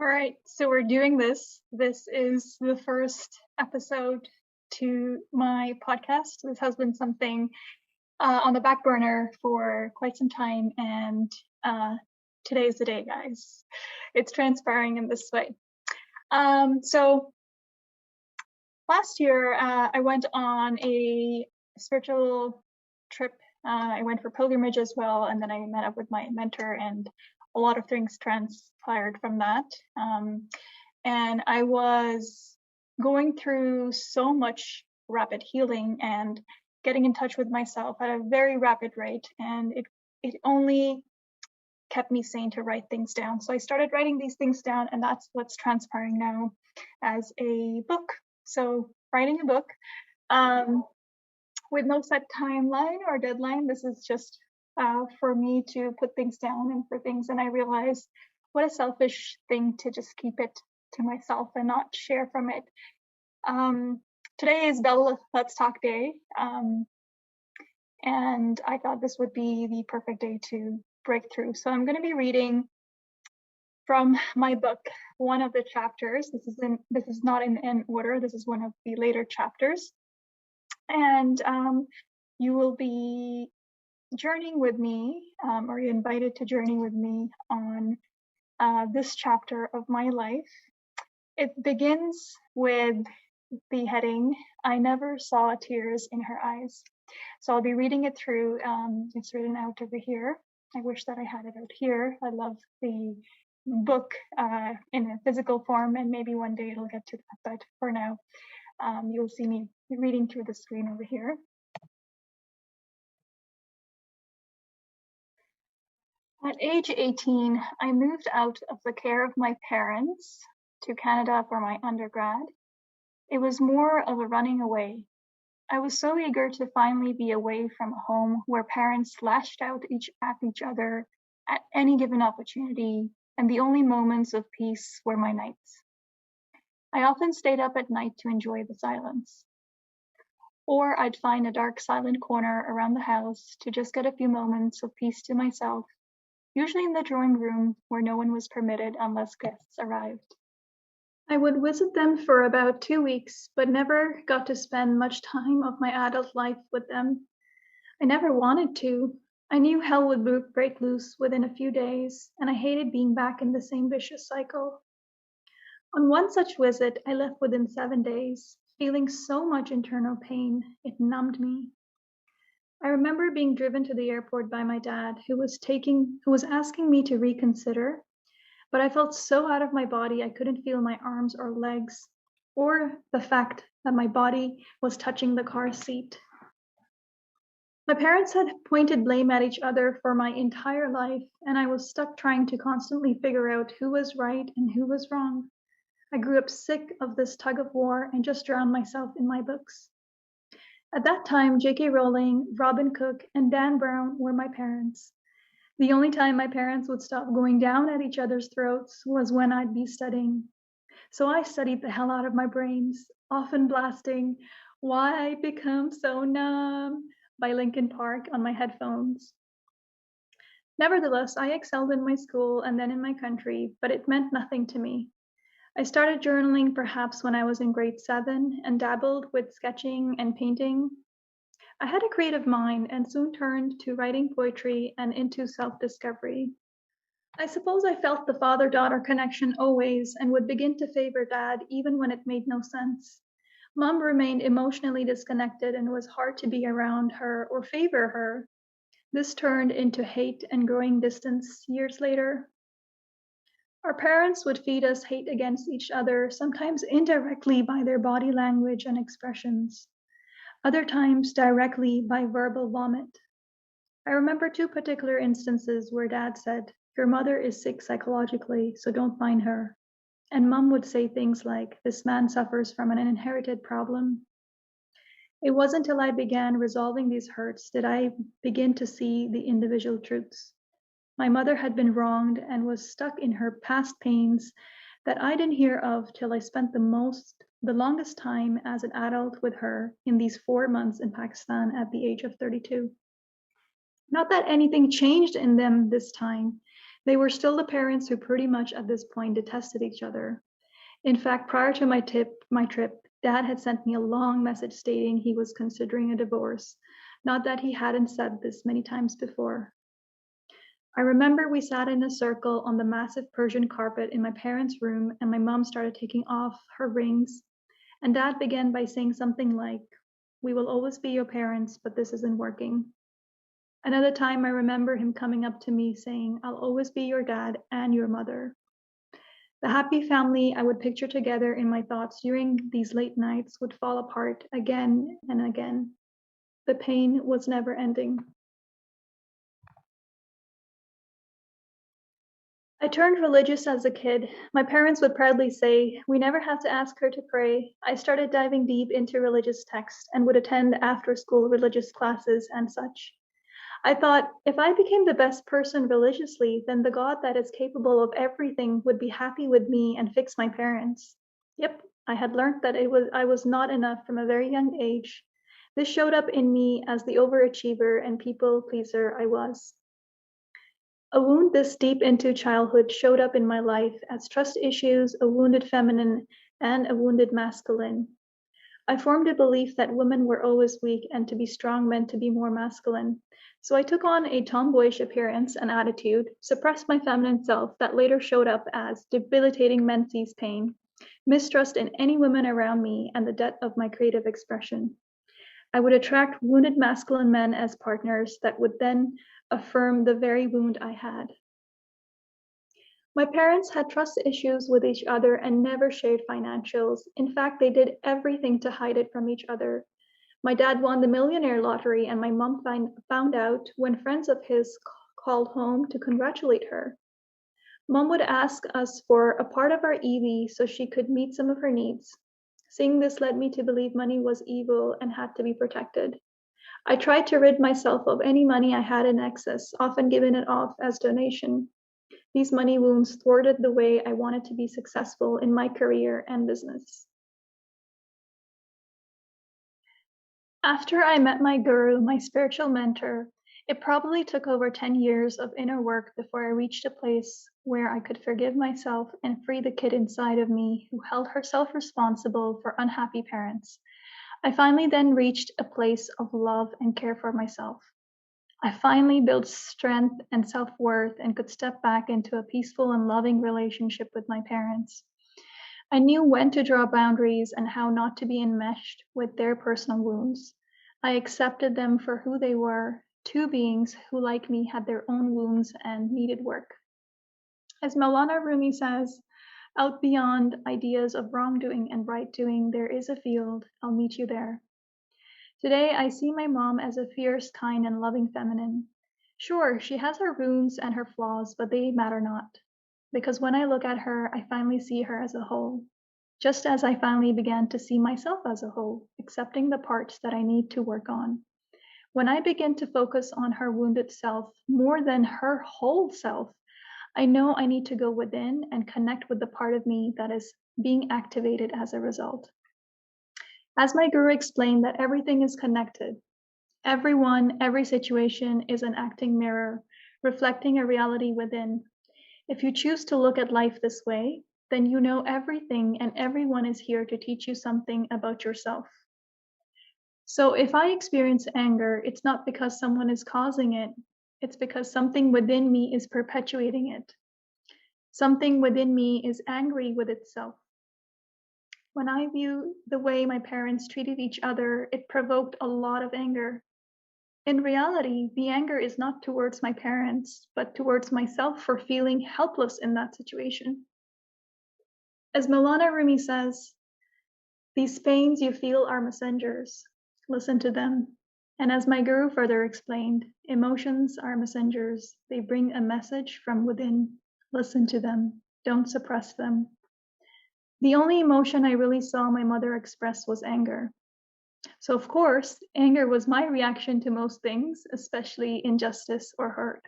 All right, so we're doing this. This is the first episode to my podcast. This has been something on the back burner for quite some time, and today's the day, guys. It's transpiring in this way. So last year, I went on a spiritual trip. I went for pilgrimage as well, and then I met up with my mentor, and a lot of things transpired from that. And I was going through so much rapid healing and getting in touch with myself at a very rapid rate, and it only kept me sane to write things down. So I started writing these things down, and that's what's transpiring now as a book. So writing a book with no set timeline or deadline. This is just for me to put things down and for things. And I realized what a selfish thing to just keep it to myself and not share from it. Today is Bella Let's Talk Day. And I thought this would be the perfect day to break through. So I'm going to be reading from my book, one of the chapters. This is not in order. This is one of the later chapters. And you will be journeying with me, or you're invited to journey with me on this chapter of my life. It begins with the heading, I never saw tears in her eyes. So I'll be reading it through. It's written out over here. I wish that I had it out here. I love the book in a physical form, and maybe one day it'll get to that. But for now, you'll see me reading through the screen over here. At age 18, I moved out of the care of my parents to Canada for my undergrad. It was more of a running away. I was so eager to finally be away from a home where parents lashed out at each other at any given opportunity, and the only moments of peace were my nights. I often stayed up at night to enjoy the silence. Or I'd find a dark, silent corner around the house to just get a few moments of peace to myself, usually in the drawing room where no one was permitted unless guests arrived. I would visit them for about 2 weeks, but never got to spend much time of my adult life with them. I never wanted to. I knew hell would break loose within a few days, and I hated being back in the same vicious cycle. On one such visit, I left within 7 days, feeling so much internal pain, it numbed me. I remember being driven to the airport by my dad, who was asking me to reconsider, but I felt so out of my body I couldn't feel my arms or legs, or the fact that my body was touching the car seat. My parents had pointed blame at each other for my entire life, and I was stuck trying to constantly figure out who was right and who was wrong. I grew up sick of this tug of war and just drowned myself in my books. At that time, J.K. Rowling, Robin Cook, and Dan Brown were my parents. The only time my parents would stop going down at each other's throats was when I'd be studying. So I studied the hell out of my brains, often blasting Why I Become So Numb by Linkin Park on my headphones. Nevertheless, I excelled in my school and then in my country, but it meant nothing to me. I started journaling perhaps when I was in grade 7 and dabbled with sketching and painting. I had a creative mind and soon turned to writing poetry and into self-discovery. I suppose I felt the father-daughter connection always and would begin to favor Dad even when it made no sense. Mom remained emotionally disconnected and it was hard to be around her or favor her. This turned into hate and growing distance years later. Our parents would feed us hate against each other, sometimes indirectly by their body language and expressions, other times directly by verbal vomit. I remember 2 particular instances where Dad said, Your mother is sick psychologically, so don't mind her. And Mom would say things like, This man suffers from an inherited problem. It wasn't until I began resolving these hurts did I begin to see the individual truths. My mother had been wronged and was stuck in her past pains that I didn't hear of till I spent the longest time as an adult with her in these 4 months in Pakistan at the age of 32. Not that anything changed in them this time. They were still the parents who pretty much at this point detested each other. In fact, prior to my trip, Dad had sent me a long message stating he was considering a divorce. Not that he hadn't said this many times before. I remember we sat in a circle on the massive Persian carpet in my parents' room, and my mom started taking off her rings, and Dad began by saying something like, "We will always be your parents, but this isn't working." Another time, I remember him coming up to me saying, "I'll always be your dad and your mother." The happy family I would picture together in my thoughts during these late nights would fall apart again and again. The pain was never ending. I turned religious as a kid. My parents would proudly say, "We never had to ask her to pray." I started diving deep into religious texts and would attend after school religious classes and such. I thought, if I became the best person religiously, then the God that is capable of everything would be happy with me and fix my parents. Yep, I had learned that I was not enough from a very young age. This showed up in me as the overachiever and people pleaser I was. A wound this deep into childhood showed up in my life as trust issues, a wounded feminine, and a wounded masculine. I formed a belief that women were always weak and to be strong meant to be more masculine. So I took on a tomboyish appearance and attitude, suppressed my feminine self that later showed up as debilitating menses pain, mistrust in any women around me, and the debt of my creative expression. I would attract wounded masculine men as partners that would then affirm the very wound I had. My parents had trust issues with each other and never shared financials. In fact, they did everything to hide it from each other. My dad won the millionaire lottery, and my mom found out when friends of his called home to congratulate her. Mom would ask us for a part of our EV so she could meet some of her needs. Seeing this led me to believe money was evil and had to be protected. I tried to rid myself of any money I had in excess, often giving it off as donation. These money wounds thwarted the way I wanted to be successful in my career and business. After I met my guru, my spiritual mentor, it probably took over 10 years of inner work before I reached a place where I could forgive myself and free the kid inside of me who held herself responsible for unhappy parents. I finally then reached a place of love and care for myself. I finally built strength and self worth and could step back into a peaceful and loving relationship with my parents. I knew when to draw boundaries and how not to be enmeshed with their personal wounds. I accepted them for who they were, two beings who, like me, had their own wounds and needed work. As Maulana Rumi says, out beyond ideas of wrongdoing and right doing, there is a field. I'll meet you there. Today, I see my mom as a fierce, kind, and loving feminine. Sure, she has her wounds and her flaws, but they matter not. Because when I look at her, I finally see her as a whole. Just as I finally began to see myself as a whole, accepting the parts that I need to work on. When I begin to focus on her wounded self more than her whole self, I know I need to go within and connect with the part of me that is being activated as a result. As my guru explained, that everything is connected. Everyone, every situation is an acting mirror, reflecting a reality within. If you choose to look at life this way, then you know everything and everyone is here to teach you something about yourself. So if I experience anger, it's not because someone is causing it, it's because something within me is perpetuating it. Something within me is angry with itself. When I view the way my parents treated each other, it provoked a lot of anger. In reality, the anger is not towards my parents, but towards myself for feeling helpless in that situation. As Maulana Rumi says, these pains you feel are messengers. Listen to them. And as my guru further explained, emotions are messengers. They bring a message from within. Listen to them. Don't suppress them. The only emotion I really saw my mother express was anger. So, of course, anger was my reaction to most things, especially injustice or hurt.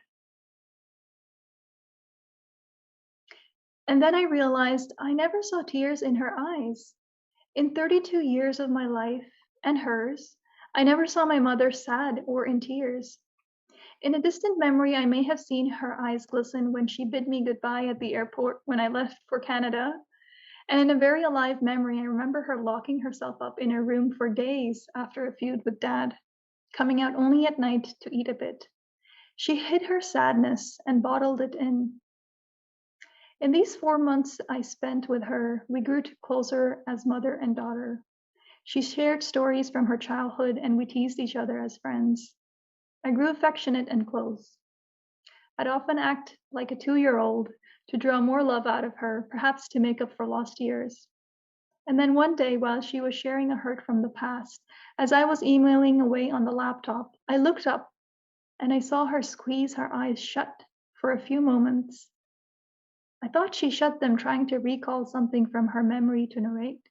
And then I realized I never saw tears in her eyes. In 32 years of my life and hers, I never saw my mother sad or in tears. In a distant memory, I may have seen her eyes glisten when she bid me goodbye at the airport when I left for Canada. And in a very alive memory, I remember her locking herself up in her room for days after a feud with Dad, coming out only at night to eat a bit. She hid her sadness and bottled it in. In these 4 months I spent with her, we grew closer as mother and daughter. She shared stories from her childhood, and we teased each other as friends. I grew affectionate and close. I'd often act like a 2-year-old to draw more love out of her, perhaps to make up for lost years. And then one day, while she was sharing a hurt from the past, as I was emailing away on the laptop, I looked up and I saw her squeeze her eyes shut for a few moments. I thought she shut them trying to recall something from her memory to narrate.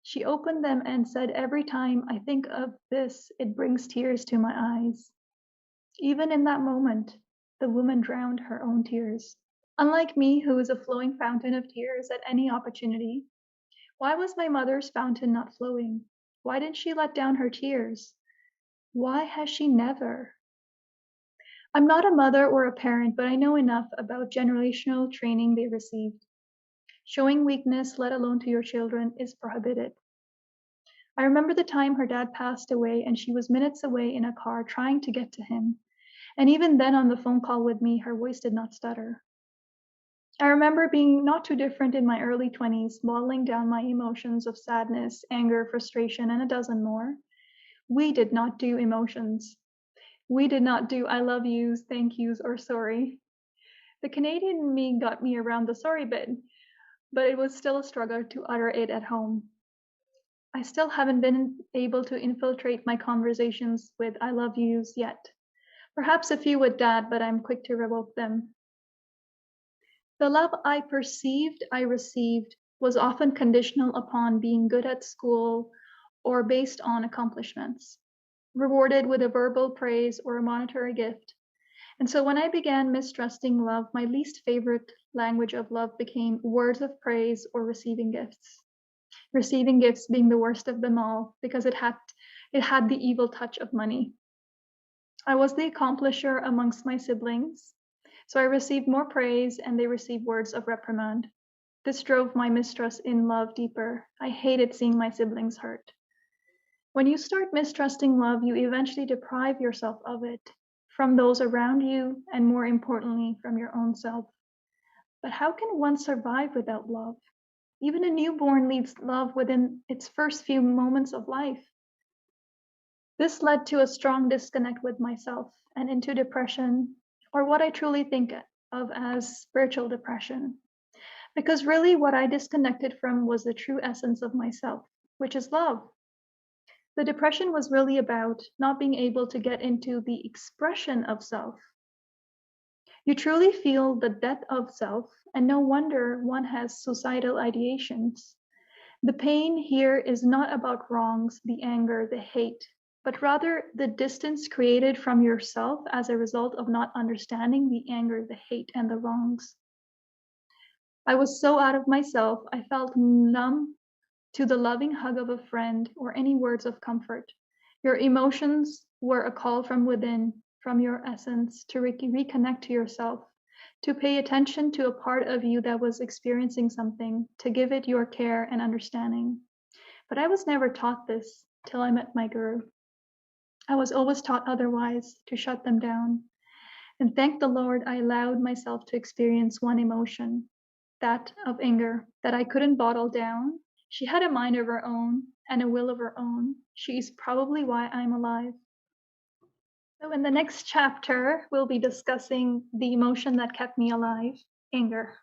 She opened them and said, "Every time I think of this, it brings tears to my eyes." Even in that moment, the woman drowned her own tears. Unlike me, who is a flowing fountain of tears at any opportunity, why was my mother's fountain not flowing? Why didn't she let down her tears? Why has she never? I'm not a mother or a parent, but I know enough about generational training they received. Showing weakness, let alone to your children, is prohibited. I remember the time her dad passed away and she was minutes away in a car trying to get to him. And even then, on the phone call with me, her voice did not stutter. I remember being not too different in my early 20s, bottling down my emotions of sadness, anger, frustration, and a dozen more. We did not do emotions. We did not do I love yous, thank yous, or sorry. The Canadian in me got me around the sorry bit, but it was still a struggle to utter it at home. I still haven't been able to infiltrate my conversations with I love yous yet. Perhaps a few with Dad, but I'm quick to revoke them. The love I perceived I received was often conditional upon being good at school or based on accomplishments, rewarded with a verbal praise or a monetary gift. And so when I began mistrusting love, my least favorite language of love became words of praise or receiving gifts. Receiving gifts being the worst of them all because it had the evil touch of money. I was the accomplisher amongst my siblings, so I received more praise and they received words of reprimand. This drove my mistrust in love deeper. I hated seeing my siblings hurt. When you start mistrusting love, you eventually deprive yourself of it, from those around you, and more importantly, from your own self. But how can one survive without love? Even a newborn needs love within its first few moments of life. This led to a strong disconnect with myself and into depression, or what I truly think of as spiritual depression. Because really, what I disconnected from was the true essence of myself, which is love. The depression was really about not being able to get into the expression of self. You truly feel the death of self, and no wonder one has suicidal ideations. The pain here is not about wrongs, the anger, the hate, but rather the distance created from yourself as a result of not understanding the anger, the hate, and the wrongs. I was so out of myself, I felt numb to the loving hug of a friend or any words of comfort. Your emotions were a call from within, from your essence, to reconnect to yourself, to pay attention to a part of you that was experiencing something, to give it your care and understanding. But I was never taught this till I met my guru. I was always taught otherwise, to shut them down. And thank the Lord, I allowed myself to experience one emotion, that of anger, that I couldn't bottle down. She had a mind of her own and a will of her own. She is probably why I'm alive. So in the next chapter, we'll be discussing the emotion that kept me alive, anger.